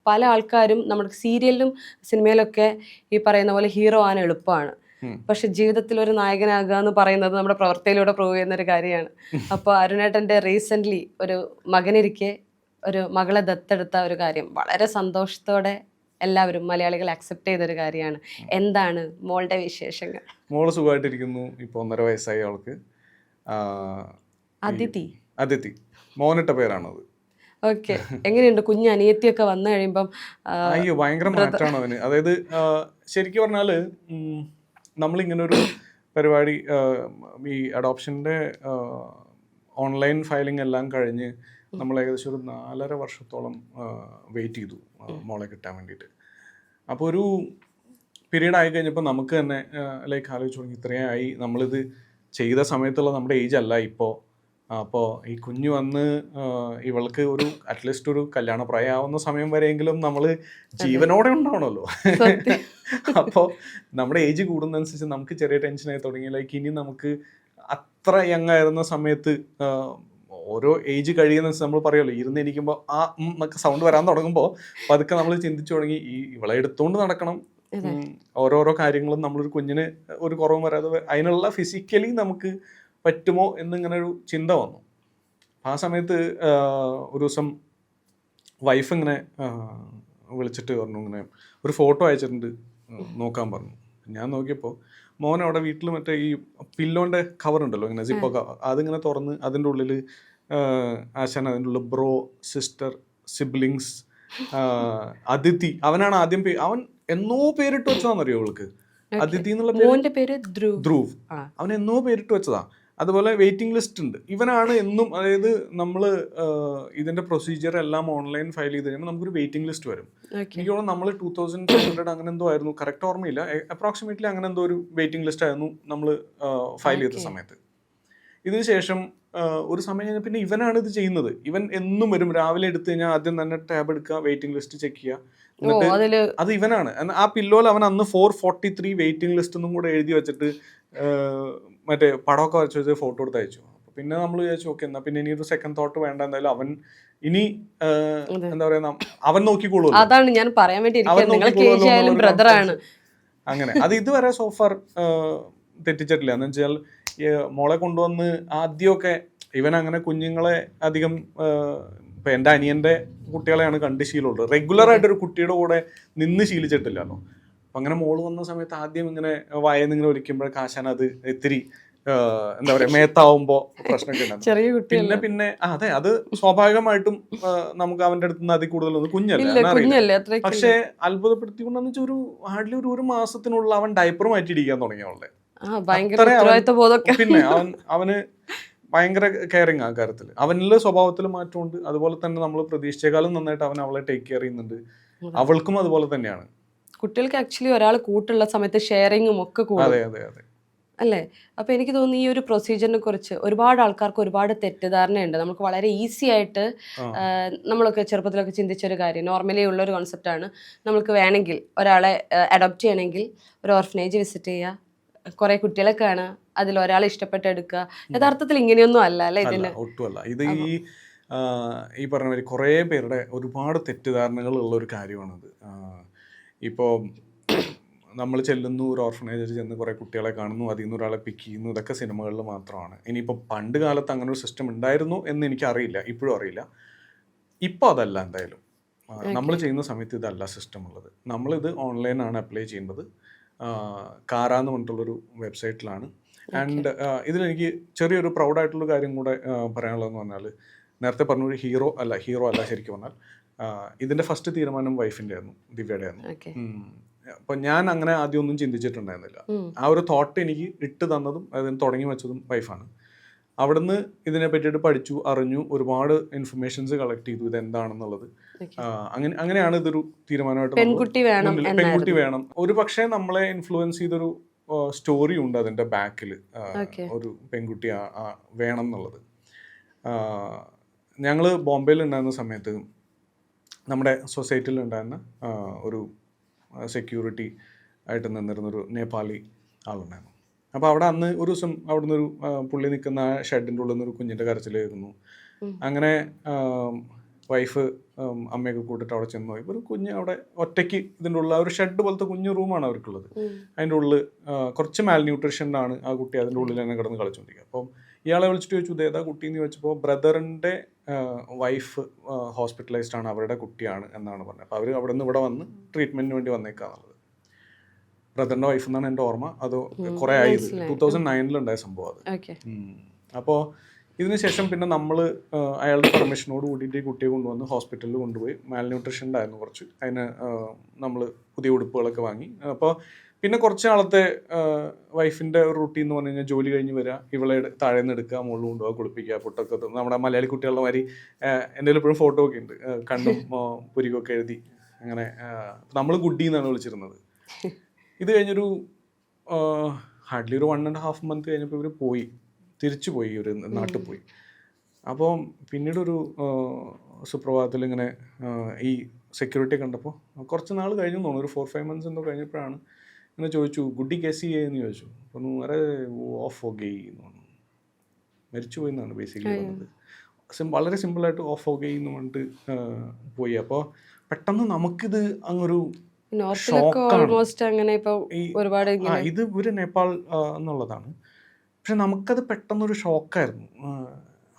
പല ആൾക്കാരും നമ്മുടെ സീരിയലിലും സിനിമയിലൊക്കെ ഈ പറയുന്ന പോലെ ഹീറോ ആവാൻ എളുപ്പമാണ്. പക്ഷെ ജീവിതത്തിൽ ഒരു നായകനാകുക എന്ന് പറയുന്നത് നമ്മുടെ പ്രവൃത്തിയിലൂടെ പ്രൂവ് ചെയ്യുന്ന ഒരു കാര്യമാണ്. അപ്പോൾ അരുണേട്ടൻ്റെ റീസെൻ്റ്ലി ഒരു മകനിരിക്കെ ഒരു മകളെ ദത്തെടുത്ത ഒരു കാര്യം വളരെ സന്തോഷത്തോടെ എല്ലാവരും മലയാളികൾ അക്സെപ്റ്റ് ചെയ്തൊരു കാര്യമാണ്. എന്താണ് മോളുടെ വിശേഷങ്ങൾ? മോള് സുഖമായിട്ടിരിക്കുന്നു. ഇപ്പോൾ 1.5 വയസ്സായി അവൾക്ക്. അദിതി മോനിട്ട പേരാണത്. ഓക്കെ. എങ്ങനെയുണ്ട് കുഞ്ഞ് അനിയത്തിയൊക്കെ വന്നു കഴിയുമ്പം? അയ്യോ, ഭയങ്കര മാറ്റമാണ് അവന്. അതായത് ശരിക്കും പറഞ്ഞാൽ നമ്മളിങ്ങനെ ഒരു പരിപാടി, ഈ അഡോപ്ഷൻ്റെ ഓൺലൈൻ ഫയലിംഗ് എല്ലാം കഴിഞ്ഞ് നമ്മൾ ഏകദേശം ഒരു 4.5 വർഷത്തോളം വെയിറ്റ് ചെയ്തു മോളെ കിട്ടാൻ വേണ്ടിയിട്ട്. അപ്പോൾ ഒരു പീരീഡ് ആയി കഴിഞ്ഞപ്പോൾ നമുക്ക് തന്നെ ലൈക്ക് ആലോചിച്ച് തുടങ്ങി, ഇത്രയായി നമ്മളിത് ചെയ്ത സമയത്തുള്ള നമ്മുടെ ഏജ് അല്ല ഇപ്പോൾ. അപ്പോൾ ഈ കുഞ്ഞ് വന്ന് ഇവൾക്ക് ഒരു അറ്റ്ലീസ്റ്റ് ഒരു കല്യാണ പ്രായമാവുന്ന സമയം വരെയെങ്കിലും നമ്മൾ ജീവനോടെ ഉണ്ടാവണമല്ലോ. അപ്പോൾ നമ്മുടെ ഏജ് കൂടുന്നതനുസരിച്ച് നമുക്ക് ചെറിയ ടെൻഷനായി തുടങ്ങി. ലൈക്ക് ഇനി നമുക്ക് അത്ര യങ് ആയിരുന്ന സമയത്ത് ഓരോ ഏജ് കഴിയുന്നതനുസരിച്ച് നമ്മൾ പറയുമല്ലോ, ഇരുന്നിരിക്കുമ്പോൾ എന്നൊക്കെ സൗണ്ട് വരാൻ തുടങ്ങുമ്പോൾ പതുക്കെ നമ്മൾ ചിന്തിച്ചു തുടങ്ങി, ഇവളെ എടുത്തുകൊണ്ട് നടക്കണം, ഓരോരോ കാര്യങ്ങളും നമ്മളൊരു കുഞ്ഞിന് ഒരു കുറവും വരാതെ അതിനുള്ള ഫിസിക്കലി നമുക്ക് പറ്റുമോ എന്നിങ്ങനെ ഒരു ചിന്ത വന്നു. ആ സമയത്ത് ഒരു ദിവസം വൈഫ് ഇങ്ങനെ വിളിച്ചിട്ട് പറഞ്ഞു, ഇങ്ങനെ ഒരു ഫോട്ടോ അയച്ചിട്ടുണ്ട്, നോക്കാൻ പറഞ്ഞു. ഞാൻ നോക്കിയപ്പോൾ മോൻ അവിടെ വീട്ടിൽ മറ്റേ ഈ പില്ലോൻ്റെ കവർ ഉണ്ടല്ലോ, ഇങ്ങനെ സിപ്പോ കവർ, അതിങ്ങനെ തുറന്ന് അതിൻ്റെ ഉള്ളിൽ ആശാൻ അതിൻ്റെ ഉള്ളിൽ ബ്രോ, സിസ്റ്റർ, സിബ്ലിങ്സ്, അദിതി. അവനാണ് ആദ്യം അവൻ എന്നോ പേരിട്ട് വെച്ചതാണെന്നറിയോ അവൾക്ക്? അദിതി എന്നുള്ള പേര് ധ്രുവ്. അവൻ എന്നോ പേരിട്ട് വെച്ചതാ. അതുപോലെ വെയിറ്റിംഗ് ലിസ്റ്റ് ഉണ്ട്. ഇവനാണ് എന്നും, അതായത് നമ്മൾ ഇതിൻ്റെ പ്രൊസീജിയർ എല്ലാം ഓൺലൈൻ ഫയൽ ചെയ്ത് കഴിയുമ്പോൾ നമുക്കൊരു വെയിറ്റിംഗ് ലിസ്റ്റ് വരും. എനിക്ക് തോന്നുന്നു നമ്മൾ 2500 അങ്ങനെ എന്തോ ആയിരുന്നു, കറക്റ്റ് ഓർമ്മയില്ല, അപ്രോക്സിമേറ്റ്ലി അങ്ങനെ എന്തോ ഒരു വെയിറ്റിംഗ് ലിസ്റ്റ് ആയിരുന്നു നമ്മൾ ഫയൽ ചെയ്ത സമയത്ത്. ഇതിന് ശേഷം ഒരു സമയം കഴിഞ്ഞാൽ പിന്നെ ഇവനാണ് ഇത് ചെയ്യുന്നത്. ഇവൻ എന്നും വരും, രാവിലെ എടുത്തു കഴിഞ്ഞാൽ ആദ്യം തന്നെ ടാബ് എടുക്കുക, വെയിറ്റിംഗ് ലിസ്റ്റ് ചെക്ക് ചെയ്യുക, എന്നിട്ട് അത് ഇവനാണ്. ആ പില്ലോയിൽ അവൻ അന്ന് 443 വെയിറ്റിംഗ് ലിസ്റ്റ് ഒന്നും കൂടെ എഴുതി വെച്ചിട്ട് മറ്റേ പടമൊക്കെ വരച്ച് വെച്ച് ഫോട്ടോ എടുത്ത് അയച്ചു. അപ്പോൾ പിന്നെ നമ്മൾ വിചാരിച്ചു, ഓക്കെ, എന്നാൽ പിന്നെ ഇനി ഒരു സെക്കൻഡ് തോട്ട് വേണ്ട, എന്തായാലും അവൻ ഇനി എന്താ പറയുക, അവൻ നോക്കിക്കോളൂ. അതാണ് ഞാൻ പറയാൻ വേണ്ടി. അങ്ങനെ അത് ഇതുവരെ സോഫാർ തെറ്റിച്ചിട്ടില്ല. എന്ന് വെച്ചാൽ മോളെ കൊണ്ടുവന്ന് ആദ്യമൊക്കെ ഇവൻ അങ്ങനെ കുഞ്ഞുങ്ങളെ അധികം, ഇപ്പം എൻ്റെ അനിയൻ്റെ കുട്ടികളെയാണ് കണ്ട് ശീലമുള്ളത്, റെഗുലറായിട്ടൊരു കുട്ടിയുടെ കൂടെ നിന്ന് ശീലിച്ചിട്ടില്ലല്ലോ. അപ്പം അങ്ങനെ മോള് വന്ന സമയത്ത് ആദ്യം ഇങ്ങനെ വായന്നിങ്ങനെ ഒലിക്കുമ്പോഴൊക്കെ ആശാൻ അത് ഇത്തിരി എന്താ പറയുക, മേത്താവുമ്പോൾ പ്രശ്നമൊക്കെ ഉണ്ടാകും. പിന്നെ അതെ, അത് സ്വാഭാവികമായിട്ടും നമുക്ക് അവൻ്റെ അടുത്ത് നിന്ന് അതിൽ കൂടുതലൊന്നും കുഞ്ഞല്ല. പക്ഷേ അത്ഭുതപ്പെടുത്തിക്കൊണ്ടെന്ന് വെച്ചാൽ ഒരു ഹാർഡ്ലി ഒരു മാസത്തിനുള്ള അവൻ ഡയപ്പർ മാറ്റിയിടിക്കാൻ തുടങ്ങിയവളുടെ. പിന്നെ അവന് ഭയങ്കര കെയറിങ് ആ കാര്യത്തിൽ. അവനിലെ സ്വഭാവത്തിൽ മാറ്റമുണ്ട്. അതുപോലെ തന്നെ നമ്മൾ പ്രതീക്ഷിച്ചേക്കാളും നന്നായിട്ട് അവൻ അവളെ ടേക്ക് കെയർ ചെയ്യുന്നുണ്ട്. അവൾക്കും അതുപോലെ തന്നെയാണ്. കുട്ടികൾക്ക് ആക്ച്വലി ഒരാൾ കൂട്ടുള്ള സമയത്ത് ഷെയറിങ്ങും ഒക്കെ കൂടും അല്ലേ? അപ്പോൾ എനിക്ക് തോന്നുന്നു ഈ ഒരു പ്രൊസീജിയറിനെ കുറിച്ച് ഒരുപാട് ആൾക്കാർക്ക് ഒരുപാട് തെറ്റിദ്ധാരണയുണ്ട്. നമുക്ക് വളരെ ഈസി ആയിട്ട് നമ്മളൊക്കെ ചെറുപ്പത്തിലൊക്കെ ചിന്തിച്ചൊരു കാര്യം, നോർമലി ഉള്ളൊരു കോൺസെപ്റ്റാണ്, നമുക്ക് വേണമെങ്കിൽ ഒരാളെ അഡോപ്റ്റ് ചെയ്യണമെങ്കിൽ ഒരു ഓർഫനേജ് വിസിറ്റ് ചെയ്യുക, കുറെ കുട്ടികളെ കാണുക, അതിൽ ഒരാളെ ഇഷ്ടപ്പെട്ടെടുക്കുക. യഥാർത്ഥത്തിൽ ഇങ്ങനെയൊന്നും അല്ല അല്ലേ? ഇതിന് ഒട്ടുമല്ല. ഇത് ഈ പറഞ്ഞ മാതിരി കുറേ പേരുടെ ഒരുപാട് തെറ്റിദ്ധാരണകൾ ഉള്ള ഒരു കാര്യമാണിത്. ഇപ്പോൾ നമ്മൾ ചെല്ലുന്നു, ഒരു ഓർഫനേജിൽ ചെന്ന് കുറേ കുട്ടികളെ കാണുന്നു, അതിൽ നിന്ന് ഒരാളെ പിക്ക് ചെയ്യുന്നു, ഇതൊക്കെ സിനിമകളിൽ മാത്രമാണ്. ഇനിയിപ്പോൾ പണ്ട് കാലത്ത് അങ്ങനെ ഒരു സിസ്റ്റം ഉണ്ടായിരുന്നു എന്ന് എനിക്കറിയില്ല, ഇപ്പോഴും അറിയില്ല. ഇപ്പോൾ അതല്ല. എന്തായാലും നമ്മൾ ചെയ്യുന്ന സമയത്ത് ഇതല്ല സിസ്റ്റം ഉള്ളത്. നമ്മളിത് ഓൺലൈനാണ് അപ്ലൈ ചെയ്യുന്നത്. കാര എന്ന് പറഞ്ഞിട്ടുള്ളൊരു വെബ്സൈറ്റിലാണ്. ആൻഡ് ഇതിലെനിക്ക് ചെറിയൊരു പ്രൗഡായിട്ടുള്ള കാര്യം കൂടെ പറയാനുള്ളതെന്ന് പറഞ്ഞാൽ, നേരത്തെ പറഞ്ഞൊരു ഹീറോ അല്ല ശരിക്കും പറഞ്ഞാൽ ഇതിൻ്റെ ഫസ്റ്റ് തീരുമാനം വൈഫിൻ്റെ ആയിരുന്നു, ദിവ്യയുടെ ആയിരുന്നു. അപ്പം ഞാൻ അങ്ങനെ ആദ്യം ഒന്നും ചിന്തിച്ചിട്ടുണ്ടായിരുന്നില്ല. ആ ഒരു തോട്ട് എനിക്ക് ഇട്ട് തന്നതും അതിന് തുടങ്ങി വെച്ചതും വൈഫാണ്. അവിടുന്ന് ഇതിനെ പറ്റിയിട്ട് പഠിച്ചു, അറിഞ്ഞു, ഒരുപാട് ഇൻഫർമേഷൻസ് കളക്ട് ചെയ്തു ഇതെന്താണെന്നുള്ളത്. അങ്ങനെയാണ് ഇതൊരു തീരുമാനമായിട്ട്, പെൺകുട്ടി വേണം. ഒരു പക്ഷേ നമ്മളെ ഇൻഫ്ലുവൻസ് ചെയ്തൊരു സ്റ്റോറി ഉണ്ട് അതിൻ്റെ ബാക്കിൽ, ഒരു പെൺകുട്ടി വേണം എന്നുള്ളത്. ഞങ്ങൾ ബോംബെയിൽ ഉണ്ടായിരുന്ന സമയത്ത് നമ്മുടെ സൊസൈറ്റിയിൽ ഉണ്ടായിരുന്ന ഒരു സെക്യൂരിറ്റി ആയിട്ട് നിന്നിരുന്നൊരു നേപ്പാളി ആളുണ്ടായിരുന്നു. അപ്പോൾ അവിടെ അന്ന് ഒരു ദിവസം അവിടെ നിന്നൊരു പുള്ളി നിൽക്കുന്ന ഷെഡിൻ്റെ ഉള്ളിൽ നിന്നൊരു കുഞ്ഞിൻ്റെ കരച്ചിലായിരുന്നു. അങ്ങനെ വൈഫ് അമ്മയൊക്കെ കൂട്ടിട്ട് അവിടെ ചെന്ന് പോയി. ഒരു കുഞ്ഞ് അവിടെ ഒറ്റയ്ക്ക് ഇതിൻ്റെ ഉള്ളിൽ ഒരു ഷെഡ് പോലത്തെ കുഞ്ഞു റൂമാണ് അവർക്കുള്ളത്. അതിൻ്റെ ഉള്ളിൽ കുറച്ച് മാൽ ന്യൂട്രീഷനാണ് ആ കുട്ടി അതിൻ്റെ ഉള്ളിൽ തന്നെ കിടന്ന് കളിച്ചുകൊണ്ടിരിക്കുക. അപ്പം ഇയാളെ വിളിച്ചിട്ട് ചോദിച്ചു ഇതേതാ കുട്ടി എന്ന് ചോദിച്ചപ്പോൾ ബ്രദറിൻ്റെ വൈഫ് ഹോസ്പിറ്റലൈസ്ഡ് ആണ്, അവരുടെ കുട്ടിയാണ് എന്നാണ് പറഞ്ഞത്. അപ്പോൾ അവർ അവിടെ നിന്ന് ഇവിടെ വന്ന് ട്രീറ്റ്മെൻറ്റിന് വേണ്ടി വന്നേക്കാന്നുള്ളത്. ബ്രദറിൻ്റെ വൈഫ് എന്നാണ് എൻ്റെ ഓർമ്മ. അത് കുറേ ആയി, 2009 സംഭവം അത്. അപ്പോൾ ഇതിനുശേഷം പിന്നെ നമ്മൾ അയാളുടെ പെർമിഷനോട് കൂടിയിട്ട് ഈ കുട്ടിയെ കൊണ്ടുവന്ന് ഹോസ്പിറ്റലിൽ കൊണ്ടുപോയി. മാൽ ന്യൂട്രീഷൻ ഉണ്ടായിരുന്നു കുറച്ച്, അതിന് നമ്മൾ പുതിയ ഉടുപ്പുകളൊക്കെ വാങ്ങി. അപ്പോൾ പിന്നെ കുറച്ച് നാളത്തെ വൈഫിൻ്റെ ഒരു റൂട്ടീൻ എന്ന് പറഞ്ഞു കഴിഞ്ഞാൽ ജോലി കഴിഞ്ഞ് വരിക, ഇവളെ താഴെ നിന്ന് എടുക്കുക, മുകളിൽ കൊണ്ടുപോകുക, കുളിപ്പിക്കുക, പുട്ടൊക്കെ നമ്മുടെ മലയാളി കുട്ടികളുടെ മാതിരി എൻ്റെ എപ്പോഴും ഫോട്ടോ ഒക്കെ ഉണ്ട്, കണ്ണും പുരികൊക്കെ എഴുതി അങ്ങനെ. നമ്മൾ ഗുഡി എന്നാണ് വിളിച്ചിരുന്നത്. ഇത് കഴിഞ്ഞൊരു ഹാർഡ്ലി ഒരു 1.5 month കഴിഞ്ഞപ്പോൾ ഇവർ പോയി, തിരിച്ചു പോയി, ഒരു നാട്ടിൽ പോയി. അപ്പോൾ പിന്നീടൊരു സുപ്രഭാതത്തിൽ ഇങ്ങനെ ഈ സെക്യൂരിറ്റി കണ്ടപ്പോൾ കുറച്ച് നാൾ കഴിഞ്ഞു തോന്നുന്നു, ഒരു 4-5 months എന്തോ കഴിഞ്ഞപ്പോഴാണ് ഇങ്ങനെ ചോദിച്ചു ഗുഡി കേസി എന്ന് ചോദിച്ചു. അപ്പോൾ വരെ ഓഫ് ഓ ഗെയ് എന്ന് പറഞ്ഞു, മരിച്ചു പോയി എന്നാണ് ബേസിക്കലി പറഞ്ഞത്. വളരെ സിമ്പിളായിട്ട് ഓഫ് ഓ ഗെയ് എന്ന് പറഞ്ഞിട്ട് പോയി. അപ്പോൾ പെട്ടെന്ന് നമുക്കിത് അങ്ങൊരു ഇത് ഒരു നേപ്പാൾ എന്നുള്ളതാണ്. പക്ഷെ നമുക്കത് പെട്ടെന്നൊരു ഷോക്കായിരുന്നു.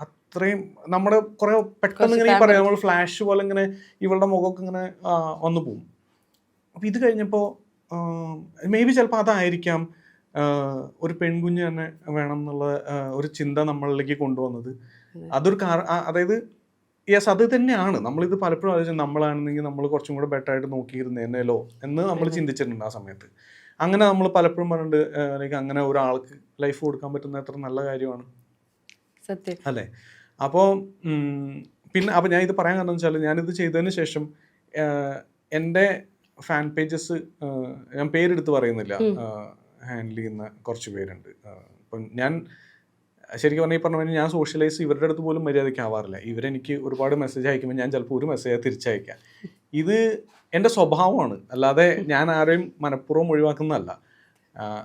അത്രയും നമ്മുടെ കുറേ പെട്ടെന്ന് ഇങ്ങനെ പറയാം, നമ്മൾ ഫ്ലാഷ് പോലെ ഇങ്ങനെ ഇവളുടെ മുഖമൊക്കെ ഇങ്ങനെ വന്നു പോകും. അപ്പോൾ ഇത് കഴിഞ്ഞപ്പോൾ മേ ബി ചിലപ്പോൾ അതായിരിക്കാം ഒരു പെൺകുഞ്ഞ് തന്നെ വേണം എന്നുള്ള ഒരു ചിന്ത നമ്മളിലേക്ക് കൊണ്ടുവന്നത്. അതൊരു അതായത് യെസ് അത് തന്നെയാണ്. നമ്മളിത് പലപ്പോഴും ആലോചിച്ചു, നമ്മളാണെന്നെങ്കിൽ നമ്മൾ കുറച്ചും കൂടെ ബെറ്റർ ആയിട്ട് നോക്കിയിരുന്നേനല്ലോ എന്ന് നമ്മൾ ചിന്തിച്ചിട്ടുണ്ട് ആ സമയത്ത്. അങ്ങനെ നമ്മൾ പലപ്പോഴും പറഞ്ഞിട്ട് ലൈക്ക് അങ്ങനെ ഒരാൾക്ക് ലൈഫ് കൊടുക്കാൻ പറ്റുന്ന എത്ര നല്ല കാര്യമാണ്, സത്യം അല്ലേ? അപ്പോൾ പിന്നെ അപ്പോൾ ഞാൻ ഇത് പറയാൻ കാരണം വെച്ചാൽ, ഞാനിത് ചെയ്തതിന് ശേഷം എൻ്റെ ഫാൻ പേജസ്, ഞാൻ പേരെടുത്ത് പറയുന്നില്ല, ഹാൻഡിൽ ചെയ്യുന്ന കുറച്ച് പേരുണ്ട്. ഇപ്പം ഞാൻ ശരിക്കും പറഞ്ഞാൽ ഈ പറഞ്ഞ പോലെ ഞാൻ സോഷ്യലൈസ് ഇവരുടെ അടുത്ത് പോലും മര്യാദയ്ക്ക് ആവാറില്ല. ഇവരെനിക്ക് ഒരുപാട് മെസ്സേജ് അയക്കുമ്പോൾ ഞാൻ ചിലപ്പോൾ ഒരു മെസ്സേജ് തിരിച്ചയക്കാം. ഇത് എൻ്റെ സ്വഭാവമാണ്, അല്ലാതെ ഞാൻ ആരെയും മനഃപൂർവ്വം ഒഴിവാക്കുന്നതല്ല.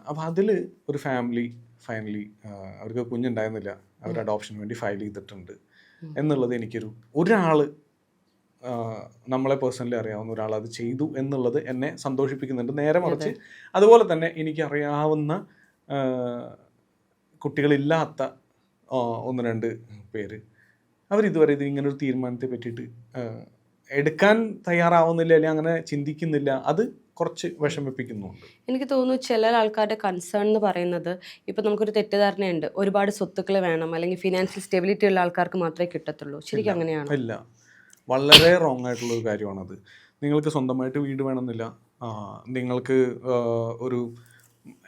അപ്പോൾ അതിൽ ഒരു ഫാമിലി ഫൈനലി അവർക്ക് കുഞ്ഞുണ്ടായിരുന്നില്ല, അവർ അഡോപ്ഷന് വേണ്ടി ഫയൽ ചെയ്തിട്ടുണ്ട് എന്നുള്ളത് എനിക്കൊരു ഒരാൾ നമ്മളെ പേഴ്സണലി അറിയാവുന്ന ഒരാൾ അത് ചെയ്തു എന്നുള്ളത് എന്നെ സന്തോഷിപ്പിക്കുന്നുണ്ട്. നേരെ മറിച്ച് അതുപോലെ തന്നെ എനിക്കറിയാവുന്ന കുട്ടികളില്ലാത്ത 1-2 പേര് അവരിതുവരെ ഇത് ഇങ്ങനൊരു തീരുമാനത്തെ പറ്റിയിട്ട് എടുക്കാൻ തയ്യാറാവുന്നില്ല, അല്ലെങ്കിൽ അങ്ങനെ ചിന്തിക്കുന്നില്ല. അത് കുറച്ച് വിഷമിപ്പിക്കുന്നുണ്ട്. എനിക്ക് തോന്നുന്നു ചില ആൾക്കാരുടെ കൺസേൺ എന്ന് പറയുന്നത്, ഇപ്പം നമുക്കൊരു തെറ്റിദ്ധാരണയുണ്ട്, ഒരുപാട് സ്വത്തുക്കൾ വേണം അല്ലെങ്കിൽ ഫിനാൻഷ്യൽ സ്റ്റെബിലിറ്റി ഉള്ള ആൾക്കാർക്ക് മാത്രമേ കിട്ടത്തുള്ളൂ. ശരിക്കും അങ്ങനെയാണ്? ഇല്ല, വളരെ റോങ് ആയിട്ടുള്ളൊരു കാര്യമാണത്. നിങ്ങൾക്ക് സ്വന്തമായിട്ട് വീട് വേണമെന്നില്ല. നിങ്ങൾക്ക് ഒരു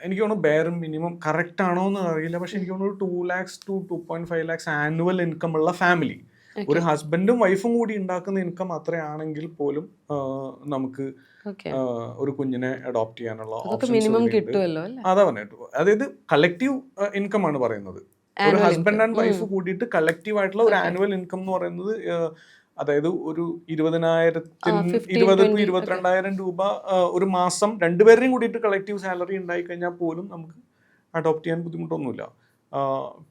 എനിക്ക് തോന്നുന്നു ബെയർ മിനിമം കറക്റ്റ് ആണോ എന്ന് അറിയില്ല, പക്ഷെ എനിക്ക് തോന്നുന്നു 2 lakhs to 2.5 lakhs annual income ഉള്ള ഫാമിലി, ഒരു ഹസ്ബൻഡും വൈഫും കൂടി ഉണ്ടാക്കുന്ന ഇൻകം അത്രയാണെങ്കിൽ പോലും നമുക്ക് ഒരു കുഞ്ഞിനെ അഡോപ്റ്റ് ചെയ്യാനുള്ള ഓപ്ഷൻസ്. അതാ പറഞ്ഞിട്ട്, അതായത് കളക്റ്റീവ് ഇൻകം ആണ് പറയുന്നത്. ഒരു ഹസ്ബൻഡ് ആൻഡ് വൈഫ് കൂടിയിട്ട് കളക്റ്റീവ് ആയിട്ടുള്ള ഒരു ആനുവൽ ഇൻകം എന്ന് പറയുന്നത്, അതായത് ഒരു 20,000 to 22,000 രൂപ ഒരു മാസം രണ്ടുപേരുടെയും കൂടിയിട്ട് കളക്റ്റീവ് സാലറി ഉണ്ടായി കഴിഞ്ഞാൽ പോലും നമുക്ക് അഡോപ്റ്റ് ചെയ്യാൻ ബുദ്ധിമുട്ടൊന്നുമില്ല.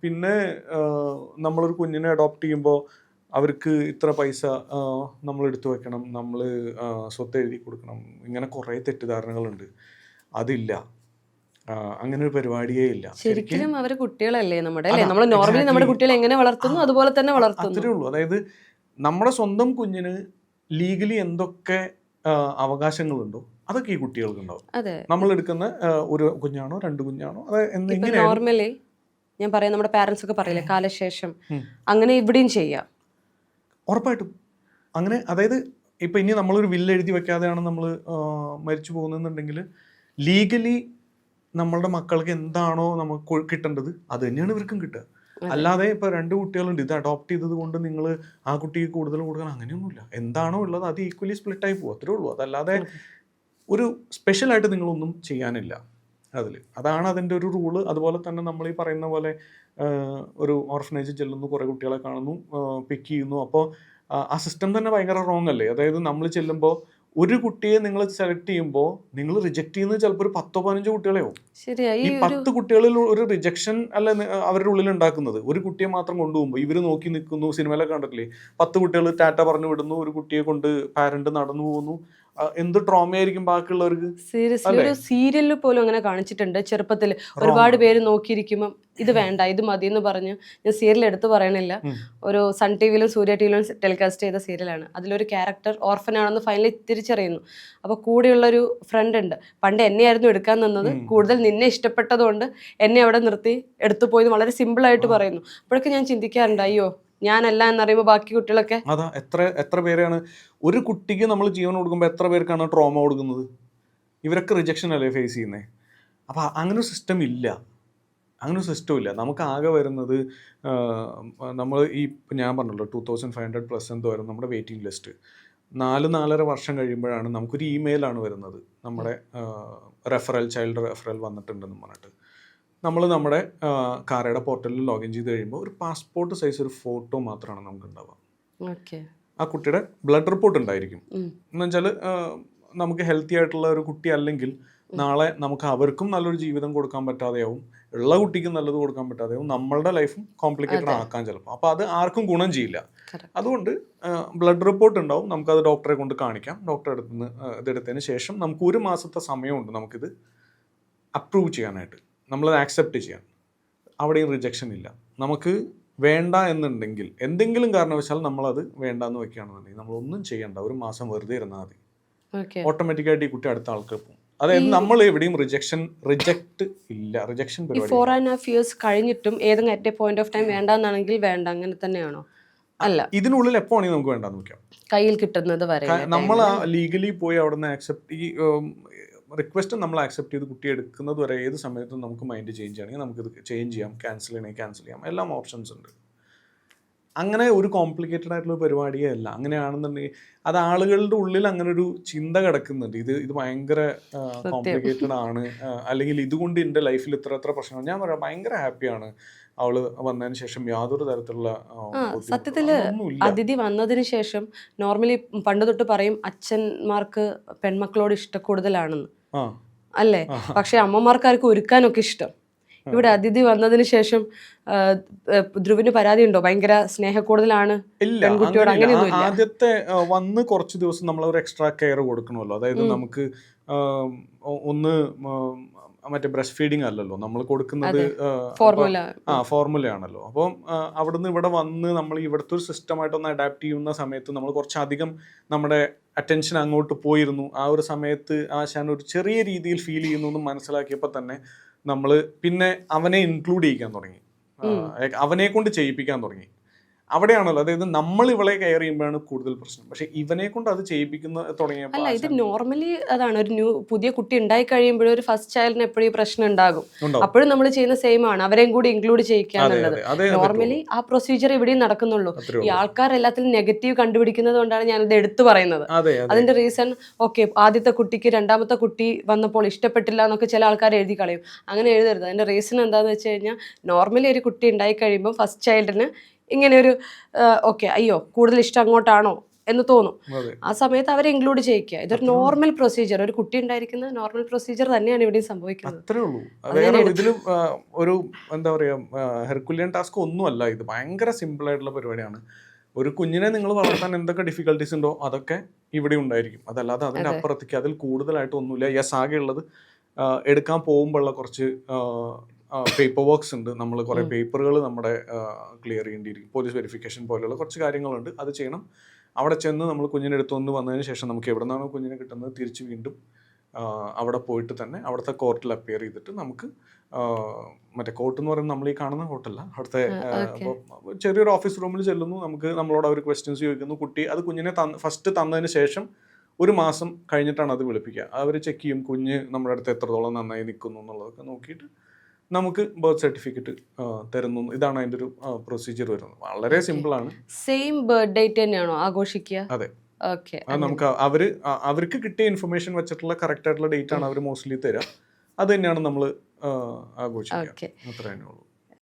പിന്നെ നമ്മളൊരു കുഞ്ഞിനെ അഡോപ്റ്റ് ചെയ്യുമ്പോൾ അവർക്ക് ഇത്ര പൈസ നമ്മൾ എടുത്തു വെക്കണം, നമ്മൾ സ്വത്ത് എഴുതി കൊടുക്കണം, ഇങ്ങനെ കുറേ തെറ്റിദ്ധാരണകളുണ്ട്. അതില്ല, അങ്ങനെ ഒരു പരിപാടിയേ ഇല്ല. ശരിക്കും അവർ കുട്ടികളല്ലേ നമ്മുടെ, നമ്മൾ നോർമലി നമ്മുടെ കുട്ടികളെ എങ്ങനെ വളർത്തുന്നു അതുപോലെ തന്നെ വളർത്തുന്നു, അത്രേ ഉള്ളൂ. അതായത് നമ്മുടെ സ്വന്തം കുഞ്ഞിന് ലീഗലി എന്തൊക്കെ അവകാശങ്ങളുണ്ടോ അതൊക്കെ ഈ കുട്ടികൾക്ക് ഉണ്ടാവും. നമ്മൾ എടുക്കുന്ന ഒരു കുഞ്ഞാണോ 2 കുഞ്ഞാണോ അത് നോർമലി ഞാൻ പറയാം, നമ്മുടെ പാരന്റ്സ് ഒക്കെ പറയില്ലേ കാലശേഷം, അങ്ങനെ ഇവിടെയും ചെയ്യാം ഉറപ്പായിട്ടും അങ്ങനെ. അതായത് ഇപ്പം ഇനി നമ്മളൊരു വില്ല് എഴുതി വെക്കാതെയാണ് നമ്മൾ മരിച്ചു പോകുന്നതെന്നുണ്ടെങ്കിൽ ലീഗലി നമ്മളുടെ മക്കൾക്ക് എന്താണോ നമുക്ക് കിട്ടേണ്ടത് അത് തന്നെയാണ് ഇവർക്കും കിട്ടുക. അല്ലാതെ ഇപ്പം 2 കുട്ടികളുണ്ട്, ഇത് അഡോപ്റ്റ് ചെയ്തത് കൊണ്ട് നിങ്ങൾ ആ കുട്ടിക്ക് കൂടുതൽ കൊടുക്കണം അങ്ങനെയൊന്നുമില്ല. എന്താണോ ഉള്ളത് അത് ഈക്വലി സ്പ്ലിറ്റായി പോകും, അത്രേ ഉള്ളൂ. അതല്ലാതെ ഒരു സ്പെഷ്യലായിട്ട് നിങ്ങളൊന്നും ചെയ്യാനില്ല അതിൽ. അതാണ് അതിൻ്റെ ഒരു റൂള്. അതുപോലെ തന്നെ നമ്മൾ ഈ പറയുന്ന പോലെ ഒരു ഓർഫനേജ് ചെല്ലുന്നു, കുറേ കുട്ടികളെ കാണുന്നു, പിക്ക് ചെയ്യുന്നു. അപ്പോൾ ആ സിസ്റ്റം തന്നെ ഭയങ്കര റോങ് അല്ലേ? അതായത് നമ്മൾ ചെല്ലുമ്പോൾ ഒരു കുട്ടിയെ നിങ്ങൾ സെലക്ട് ചെയ്യുമ്പോൾ നിങ്ങൾ റിജക്ട് ചെയ്യുന്നത് ചിലപ്പോൾ ഒരു 10-15 കുട്ടികളെയോ. ശരിയാ. ഈ 10 കുട്ടികളിൽ ഒരു റിജക്ഷൻ അല്ല അവരുടെ ഉള്ളിൽ ഉണ്ടാക്കുന്നത്. ഒരു കുട്ടിയെ മാത്രം കൊണ്ടുപോകുമ്പോൾ ഇവർ നോക്കി നിൽക്കുന്നു. സിനിമയിലൊക്കെ കണ്ടിട്ടില്ലേ, 10 കുട്ടികൾ ടാറ്റ പറഞ്ഞു വിടുന്നു, ഒരു കുട്ടിയെ കൊണ്ട് പാരന്റ് നടന്നു പോകുന്നു. എന്ത് ട്രോമയായിരിക്കും ബാക്കിയുള്ളവർക്ക്. സീരിയസ്ലി ഒരു സീരിയലിൽ പോലും അങ്ങനെ കാണിച്ചിട്ടുണ്ട്. ചെറുപ്പത്തിൽ ഒരുപാട് പേര് നോക്കിയിരിക്കുമ്പോൾ ഇത് വേണ്ട ഇത് മതി എന്ന് പറഞ്ഞ്, ഞാൻ സീരിയൽ എടുത്ത് പറയണില്ല, ഒരു സൺ ടി വിയിലും സൂര്യ ടി വിയിലും ടെലികാസ്റ്റ് ചെയ്ത സീരിയലാണ്. അതിലൊരു ക്യാരക്ടർ ഓർഫനാണെന്ന് ഫൈനലി തിരിച്ചറിയുന്നു. അപ്പോൾ കൂടെയുള്ളൊരു ഫ്രണ്ട് ഉണ്ട്, പണ്ട് എന്നെയായിരുന്നു എടുക്കാൻ നിന്നത്, കൂടുതൽ നിന്നെ ഇഷ്ടപ്പെട്ടതുകൊണ്ട് എന്നെ അവിടെ നിർത്തി എടുത്തു പോയി വളരെ സിമ്പിളായിട്ട് പറയുന്നു. അപ്പോഴൊക്കെ ഞാൻ ചിന്തിക്കാറുണ്ട്, അയ്യോ ഞാനല്ല എന്നറിയുമ്പോൾ ബാക്കി കുട്ടികളൊക്കെ. അതാ എത്ര പേരാണ് ഒരു കുട്ടിക്ക് നമ്മൾ ജീവൻ കൊടുക്കുമ്പോൾ എത്ര പേർക്കാണ് ട്രോമ കൊടുക്കുന്നത്. ഇവരൊക്കെ റിജക്ഷൻ അല്ലേ ഫേസ് ചെയ്യുന്നത്. അപ്പോൾ അങ്ങനെ ഒരു സിസ്റ്റം ഇല്ല, അങ്ങനെ ഒരു സിസ്റ്റം ഇല്ല. നമുക്ക് ആകെ വരുന്നത് നമ്മൾ ഈ ഞാൻ പറഞ്ഞല്ലോ 2500+ എന്തോ വരും നമ്മുടെ വെയിറ്റിംഗ് ലിസ്റ്റ്. 4-4.5 വർഷം കഴിയുമ്പോഴാണ് നമുക്കൊരു ഇമെയിലാണ് വരുന്നത്, നമ്മുടെ ചൈൽഡ് റെഫറൽ വന്നിട്ടുണ്ടെന്ന് പറഞ്ഞിട്ട്. നമ്മൾ നമ്മുടെ കാരയുടെ പോർട്ടലിൽ ലോഗിൻ ചെയ്ത് കഴിയുമ്പോൾ ഒരു പാസ്പോർട്ട് സൈസ് ഒരു ഫോട്ടോ മാത്രമാണ് നമുക്ക് ഉണ്ടാവുക. ആ കുട്ടിയുടെ ബ്ലഡ് റിപ്പോർട്ട് ഉണ്ടായിരിക്കും. എന്ന് വെച്ചാൽ നമുക്ക് ഹെൽത്തി ആയിട്ടുള്ള ഒരു കുട്ടി അല്ലെങ്കിൽ നാളെ നമുക്ക് അവർക്കും നല്ലൊരു ജീവിതം കൊടുക്കാൻ പറ്റാതെയാവും, ഉള്ള കുട്ടിക്കും നല്ലത് കൊടുക്കാൻ പറ്റാതെയാവും, നമ്മളുടെ ലൈഫും കോംപ്ലിക്കേറ്റഡ് ആക്കാൻ ചിലപ്പോൾ. അപ്പോൾ അത് ആർക്കും ഗുണം ചെയ്യില്ല. അതുകൊണ്ട് ബ്ലഡ് റിപ്പോർട്ട് ഉണ്ടാവും, നമുക്കത് ഡോക്ടറെ കൊണ്ട് കാണിക്കാം. ഡോക്ടറെ അടുത്ത് ഇതെടുത്തതിന് ശേഷം നമുക്ക് 1 മാസത്തെ സമയമുണ്ട് നമുക്കിത് അപ്രൂവ് ചെയ്യാനായിട്ട്, നമ്മളത് ആക്സെപ്റ്റ് ചെയ്യാൻ. അവിടെയും റിജക്ഷൻ ഇല്ല. നമുക്ക് വേണ്ട എന്നുണ്ടെങ്കിൽ എന്തെങ്കിലും കാരണവശാൽ നമ്മളത് വേണ്ടാന്ന് വെക്കുകയാണെന്നുണ്ടെങ്കിൽ നമ്മളൊന്നും ചെയ്യണ്ട, 1 മാസം വെറുതെ ഇരുന്നാൽ മതി. ഓട്ടോമാറ്റിക്കായിട്ട് ഈ കുട്ടി അടുത്ത ആൾക്ക് പോകും. അതായത് നമ്മൾ എവിടെയും റിജക്ട് ഇല്ല. റിജക്ഷൻ 4.5 years കഴിഞ്ഞിട്ടും ഏതെങ്കിലും at a point of time വേണ്ടെന്നാണെങ്കിൽ വേണ്ട, അങ്ങനെ തന്നെയാണോ? അല്ല, ഇതിനുള്ളിൽ എപ്പോ ആണെങ്കിൽ നമുക്ക് വേണ്ടാന്ന് വെക്കാം, കയ്യിൽ കിട്ടുന്നത് വരെ. നമ്മൾ ലീഗലി പോയി അവിടെ നിന്ന് ആക്സെപ്റ്റ് ഈ റിക്വസ്റ്റ് നമ്മൾ ആക്സെപ്റ്റ് ചെയ്ത് കുട്ടി എടുക്കുന്നത് വരെ ഏത് സമയത്തും നമുക്ക് മൈൻഡ് ചേഞ്ച് ചെയ്യണമെങ്കിൽ നമുക്കിത് ചേഞ്ച് ചെയ്യാം, ക്യാൻസൽ ചെയ്യണമെങ്കിൽ ക്യാൻസൽ ചെയ്യാം, എല്ലാം ഓപ്ഷൻസ് ഉണ്ട്. അങ്ങനെ ഒരു കോംപ്ലിക്കേറ്റഡ് ആയിട്ടുള്ള പരിപാടിയേ അല്ല. അങ്ങനെയാണെന്നുണ്ടെങ്കിൽ അത് ആളുകളുടെ ഉള്ളിൽ അങ്ങനെ ഒരു ചിന്ത കിടക്കുന്നുണ്ട്, ഇത് ഭയങ്കര കോംപ്ലിക്കേറ്റഡ് ആണ്, അല്ലെങ്കിൽ ഇതുകൊണ്ട് എൻ്റെ ലൈഫിൽ ഇത്ര പ്രശ്നമാണ്. ഞാൻ പറയാം ഭയങ്കര ഹാപ്പിയാണ് അവള് വന്നതിന് ശേഷം, യാതൊരു തരത്തിലുള്ള സത്യത്തില് അതിഥി വന്നതിന് ശേഷം നോർമലി പണ്ട് തൊട്ട് പറയും അച്ഛന്മാർക്ക് പെൺമക്കളോട് ഇഷ്ടക്കൂടുതലാണെന്ന്, അല്ലേ? പക്ഷെ അമ്മമാർക്കാർക്ക് ഒരുക്കാനൊക്കെ ഇഷ്ടം. ഇവിടെ അതിഥി വന്നതിന് ശേഷം ധ്രുവിന് പരാതി ഉണ്ടോ ഭയങ്കര സ്നേഹക്കൂടുതലാണ് പെൺകുട്ടിയോട്? അങ്ങനെയൊന്നും. ആദ്യത്തെ വന്ന് കുറച്ച് ദിവസം നമ്മൾ ഒരു എക്സ്ട്രാ കെയർ കൊടുക്കണമല്ലോ. അതായത് നമുക്ക് ഒന്ന് മറ്റേ ബ്രസ്റ്റ് ഫീഡിങ് അല്ലല്ലോ നമ്മൾ കൊടുക്കുന്നത്, ഫോർമുലയാണല്ലോ. അപ്പം അവിടുന്ന് ഇവിടെ വന്ന് നമ്മൾ ഇവിടുത്തെ ഒരു സിസ്റ്റമായിട്ടൊന്ന് അഡാപ്റ്റ് ചെയ്യുന്ന സമയത്ത് നമ്മൾ കുറച്ചധികം നമ്മുടെ അറ്റൻഷൻ അങ്ങോട്ട് പോയിരുന്നു. ആ ഒരു സമയത്ത് ആശാൻ ഒരു ചെറിയ രീതിയിൽ ഫീൽ ചെയ്യുന്നു എന്ന് മനസ്സിലാക്കിയപ്പോൾ തന്നെ നമ്മൾ പിന്നെ അവനെ ഇൻക്ലൂഡ് ചെയ്യിക്കാൻ തുടങ്ങി, അവനെ കൊണ്ട് ചെയ്യിപ്പിക്കാൻ തുടങ്ങി. അവിടെയാണല്ലോ, അതായത് നമ്മൾ ഇവളെ കെയർ ചെയ്യുമ്പോഴാണ് കൂടുതൽ പ്രശ്നം. പക്ഷെ ഇവനെ കൊണ്ട് അത് ചെയ്യിപ്പിക്കുന്ന തുടങ്ങിയപ്പോൾ അല്ല, ഇത് നോർമലി അതാണ്, ഒരു പുതിയ കുട്ടി ഉണ്ടായി കഴിയുമ്പോഴും ഒരു ഫസ്റ്റ് ചൈൽഡിന് എപ്പോഴും ഈ പ്രശ്നം ഉണ്ടാകും. അപ്പോഴും നമ്മൾ ചെയ്യുന്ന സെയിം ആണ്, അവരെയും കൂടി ഇൻക്ലൂഡ് ചെയ്യിക്കാന്നുള്ളത്. നോർമലി ആ പ്രൊസീജിയർ ഇവിടെയും നടക്കുന്നുള്ളൂ. ഈ ആൾക്കാർ എല്ലാത്തിലും നെഗറ്റീവ് കണ്ടുപിടിക്കുന്നത് കൊണ്ടാണ് ഞാനിത് എടുത്തു പറയുന്നത്. അതിന്റെ റീസൺ, ഓക്കെ ആദ്യത്തെ കുട്ടിക്ക് രണ്ടാമത്തെ കുട്ടി വന്നപ്പോൾ ഇഷ്ടപ്പെട്ടില്ല എന്നൊക്കെ ചില ആൾക്കാർ എഴുതി കളയും. അങ്ങനെ എഴുതരുത്. അതിന്റെ റീസൺ എന്താണെന്ന് വെച്ച് കഴിഞ്ഞാൽ, നോർമലി ഒരു കുട്ടി ഉണ്ടായി കഴിയുമ്പോൾ ഫസ്റ്റ് ചൈൽഡിന് ഇങ്ങനെ ഒരു ഓക്കെ അയ്യോ കൂടുതൽ ഇഷ്ടം അങ്ങോട്ടാണോ എന്ന് തോന്നും. ആ സമയത്ത് അവരെ ഇൻക്ലൂഡ് ചെയ്യിക്കുക. ഇതൊരു നോർമൽ പ്രൊസീജിയർ, ഒരു കുട്ടി ഉണ്ടായിരിക്കുന്ന നോർമൽ പ്രൊസീജിയർ തന്നെയാണ് ഇവിടെയും സംഭവിക്കുന്നത്. അത്രേ ഉള്ളൂ. വേറെ ഇതിലും ഒരു എന്താ പറയാ ഹെർക്കുലിയൻ ടാസ്ക് ഒന്നുമല്ല. ഇത് ഭയങ്കര സിമ്പിൾ ആയിട്ടുള്ള പരിപാടിയാണ്. ഒരു കുഞ്ഞിനെ നിങ്ങൾ വളർത്താൻ എന്തൊക്കെ ഡിഫിക്കൽട്ടീസ് ഉണ്ടോ അതൊക്കെ ഇവിടെ ഉണ്ടായിരിക്കും. അതല്ലാതെ അതിൻ്റെ അപ്പുറത്തേക്ക് അതിൽ കൂടുതലായിട്ട് ഒന്നുമില്ല. യെസ്, ആകെ ഉള്ളത് എടുക്കാൻ പോകുമ്പോഴുള്ള കുറച്ച് പേപ്പർ വർക്ക്സ് ഉണ്ട്. നമ്മൾ കുറേ പേപ്പറുകൾ നമ്മുടെ ക്ലിയർ ചെയ്യേണ്ടിയിരിക്കും. പോലീസ് വെരിഫിക്കേഷൻ പോലെയുള്ള കുറച്ച് കാര്യങ്ങളുണ്ട്, അത് ചെയ്യണം. അവിടെ ചെന്ന് നമ്മൾ കുഞ്ഞിനെ എടുത്തുകൊണ്ട് വന്നതിന് ശേഷം നമുക്ക് എവിടെ നിന്നാണോ കുഞ്ഞിനെ കിട്ടുന്നത് തിരിച്ച് വീണ്ടും അവിടെ പോയിട്ട് തന്നെ അവിടുത്തെ കോർട്ടിൽ അപ്പിയർ ചെയ്തിട്ട് നമുക്ക് മറ്റേ കോർട്ട് എന്ന് പറയുന്നത് നമ്മൾ ഈ കാണുന്ന കോർട്ടല്ല, അവിടുത്തെ ചെറിയൊരു ഓഫീസ് റൂമിൽ ചെല്ലുന്നു. നമുക്ക് നമ്മളോട് അവർ ക്വസ്റ്റ്യൻസ് ചോദിക്കുന്നു. കുട്ടി അത് കുഞ്ഞിനെ ഫസ്റ്റ് തന്നതിന് ശേഷം 1 മാസം കഴിഞ്ഞിട്ടാണ് അത് വിളിപ്പിക്കുക. അവർ ചെക്ക് ചെയ്യും കുഞ്ഞ് നമ്മുടെ അടുത്ത് എത്രത്തോളം നന്നായി നിൽക്കുന്നു എന്നുള്ളതൊക്കെ നോക്കിയിട്ട് നമുക്ക് ബർത്ത് സർട്ടിഫിക്കറ്റ് തരുന്നു. ഇതാണ് അതിൻ്റെ ഒരു പ്രൊസീജിയർ വരുന്നത്. വളരെ സിമ്പിളാണ്. സെയിം ബർത്ത് ഡേറ്റ് തന്നെയാണോ ആഘോഷിക്കുക? അതെ. നമുക്ക് അവർക്ക് കിട്ടിയ ഇൻഫർമേഷൻ വെച്ചിട്ടുള്ള കറക്റ്റ് ആയിട്ടുള്ള ഡേറ്റ് ആണ് അവർ മോസ്റ്റ്ലി തരിക. അത് തന്നെയാണ് നമ്മൾ ആഘോഷിക്കുക. അത്രേ ഉള്ളൂ.